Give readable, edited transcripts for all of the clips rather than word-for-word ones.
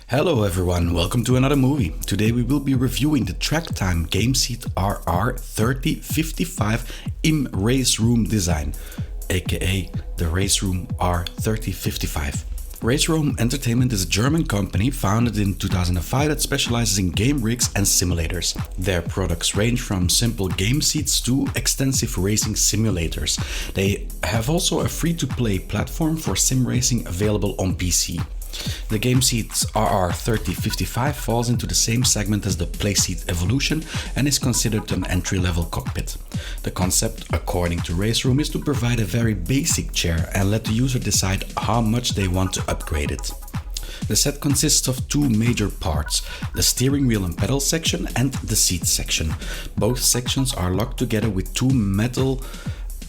Hello everyone, welcome to another movie. Today we will be reviewing the TrackTime Game Seat RR3055 in RaceRoom Design, aka the RaceRoom R3055. RaceRoom Entertainment is a German company founded in 2005 that specializes in game rigs and simulators. Their products range from simple game seats to extensive racing simulators. They have also a free-to-play platform for sim racing available on PC. The game seat RR3055 falls into the same segment as the Playseat Evolution and is considered an entry-level cockpit. The concept, according to RaceRoom, is to provide a very basic chair and let the user decide how much they want to upgrade it. The set consists of two major parts, the steering wheel and pedal section and the seat section. Both sections are locked together with two metal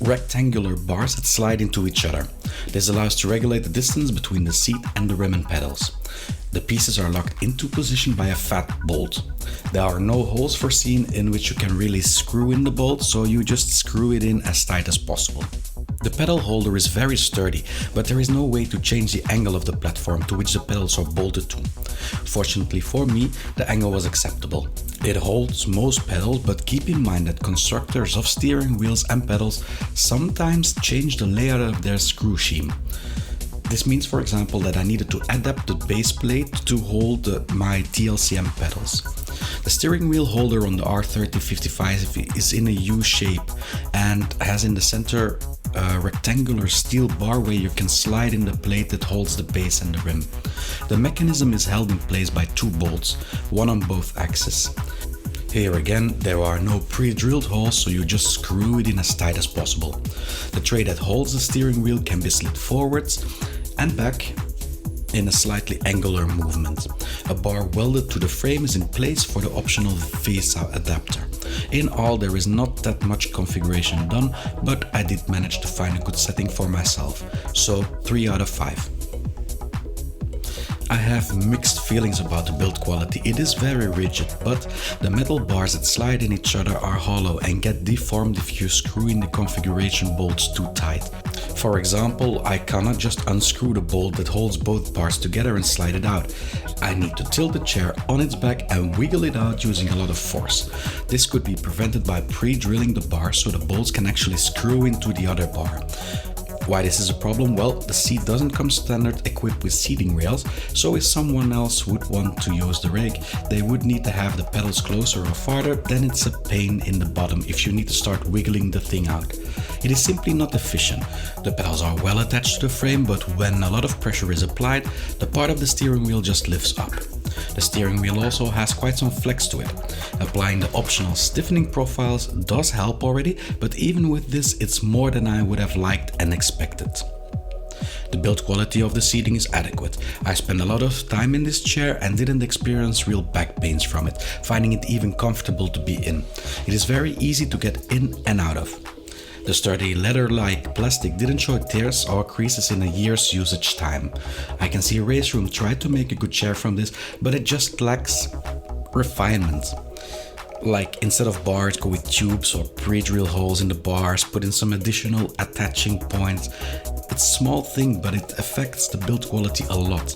rectangular bars that slide into each other. This allows to regulate the distance between the seat and the rim and pedals. The pieces are locked into position by a fat bolt. There are no holes foreseen in which you can really screw in the bolt, so you just screw it in as tight as possible. The pedal holder is very sturdy, but there is no way to change the angle of the platform to which the pedals are bolted to. Fortunately for me, the angle was acceptable. It holds most pedals, but keep in mind that constructors of steering wheels and pedals sometimes change the layout of their screw scheme. This means, for example, that I needed to adapt the base plate to hold my t-lcm pedals. The steering wheel holder on the R3055 is in a U shape and has in the center a rectangular steel bar where you can slide in the plate that holds the base and the rim. The mechanism is held in place by two bolts, one on both axes. Here again, there are no pre-drilled holes, so you just screw it in as tight as possible. The tray that holds the steering wheel can be slid forwards and back in a slightly angular movement. A bar welded to the frame is in place for the optional VESA adapter. In all, there is not that much configuration done, but I did manage to find a good setting for myself, so 3 out of 5. I have mixed feelings about the build quality. It is very rigid, but the metal bars that slide in each other are hollow and get deformed if you screw in the configuration bolts too tight. For example, I cannot just unscrew the bolt that holds both bars together and slide it out. I need to tilt the chair on its back and wiggle it out using a lot of force. This could be prevented by pre-drilling the bar so the bolts can actually screw into the other bar. Why this is a problem? Well, the seat doesn't come standard equipped with seating rails, so if someone else would want to use the rig, they would need to have the pedals closer or farther, then it's a pain in the bottom if you need to start wiggling the thing out. It is simply not efficient. The pedals are well attached to the frame, but when a lot of pressure is applied, the part of the steering wheel just lifts up. The steering wheel also has quite some flex to it. Applying the optional stiffening profiles does help already, but even with this it's more than I would have liked and expected. The build quality of the seating is adequate. I spent a lot of time in this chair and didn't experience real back pains from it, finding it even comfortable to be in. It is very easy to get in and out of. The sturdy leather-like plastic didn't show tears or creases in a year's usage time. I can see RaceRoom tried to make a good chair from this, but it just lacks refinement. Like, instead of bars, go with tubes or pre-drill holes in the bars, put in some additional attaching points. It's a small thing, but it affects the build quality a lot.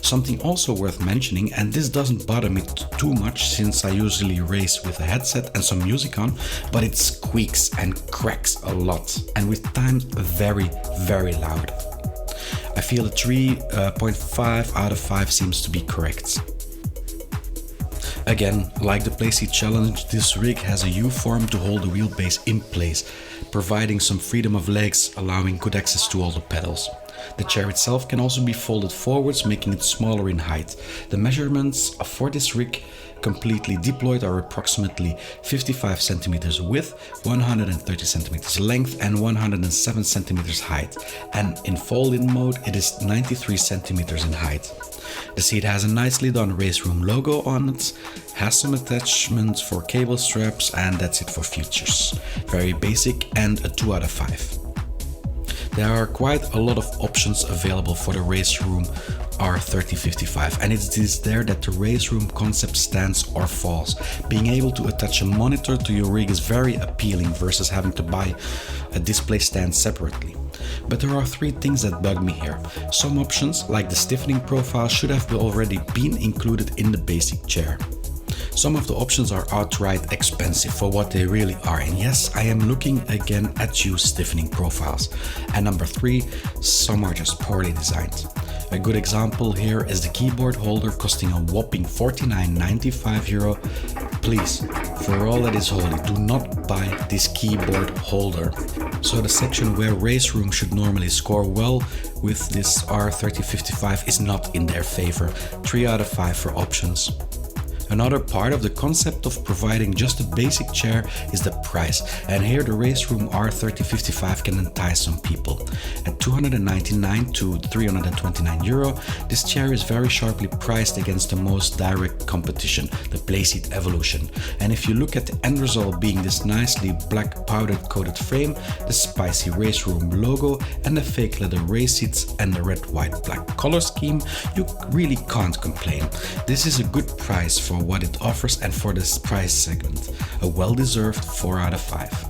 Something also worth mentioning, and this doesn't bother me too much since I usually race with a headset and some music on, but it squeaks and cracks a lot, and with time very, very loud. I feel a 3.5 out of 5 seems to be correct. Again, like the Playseat Challenge, this rig has a U-form to hold the wheelbase in place, providing some freedom of legs, allowing good access to all the pedals. The chair itself can also be folded forwards, making it smaller in height. The measurements for this rig completely deployed are approximately 55 cm width, 130 cm length and 107 cm height, and in fold-in mode it is 93 cm in height. The seat has a nicely done RaceRoom logo on it, has some attachments for cable straps, and that's it for features. Very basic and a 2 out of 5. There are quite a lot of options available for the RaceRoom R3055, and it is there that the RaceRoom concept stands or falls. Being able to attach a monitor to your rig is very appealing versus having to buy a display stand separately. But there are three things that bug me here. Some options, like the stiffening profile, should have already been included in the basic chair. Some of the options are outright expensive for what they really are, and yes, I am looking again at used stiffening profiles. And number three, some are just poorly designed. A good example here is the keyboard holder costing a whopping €49.95. Please, for all that is holy, do not buy this keyboard holder. So the section where RaceRoom should normally score well with this R3055 is not in their favor. 3 out of 5 for options. Another part of the concept of providing just a basic chair is the price, and here the RaceRoom R3055 can entice some people. At €299 to €329, this chair is very sharply priced against the most direct competition, the Playseat Evolution. And if you look at the end result being this nicely black powder coated frame, the spicy RaceRoom logo and the fake leather race seats and the red, white, black color scheme, you really can't complain. This is a good price for what it offers and for this price segment. A well-deserved 4 out of 5.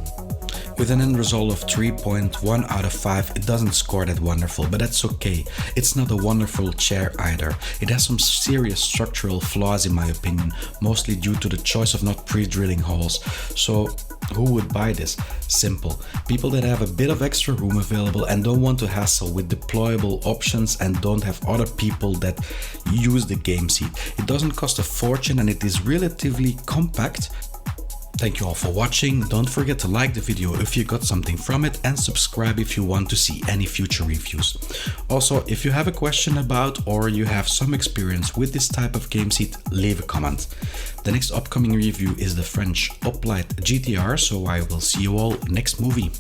With an end result of 3.1 out of 5, it doesn't score that wonderful, but that's okay. It's not a wonderful chair either. It has some serious structural flaws in my opinion, mostly due to the choice of not pre-drilling holes. So who would buy this? Simple. People that have a bit of extra room available and don't want to hassle with deployable options and don't have other people that use the game seat. It doesn't cost a fortune and it is relatively compact. Thank you all for watching. Don't forget to like the video if you got something from it and subscribe if you want to see any future reviews. Also, if you have a question about or you have some experience with this type of game seat, leave a comment. The next upcoming review is the French Hoplite GTR, so I will see you all next movie.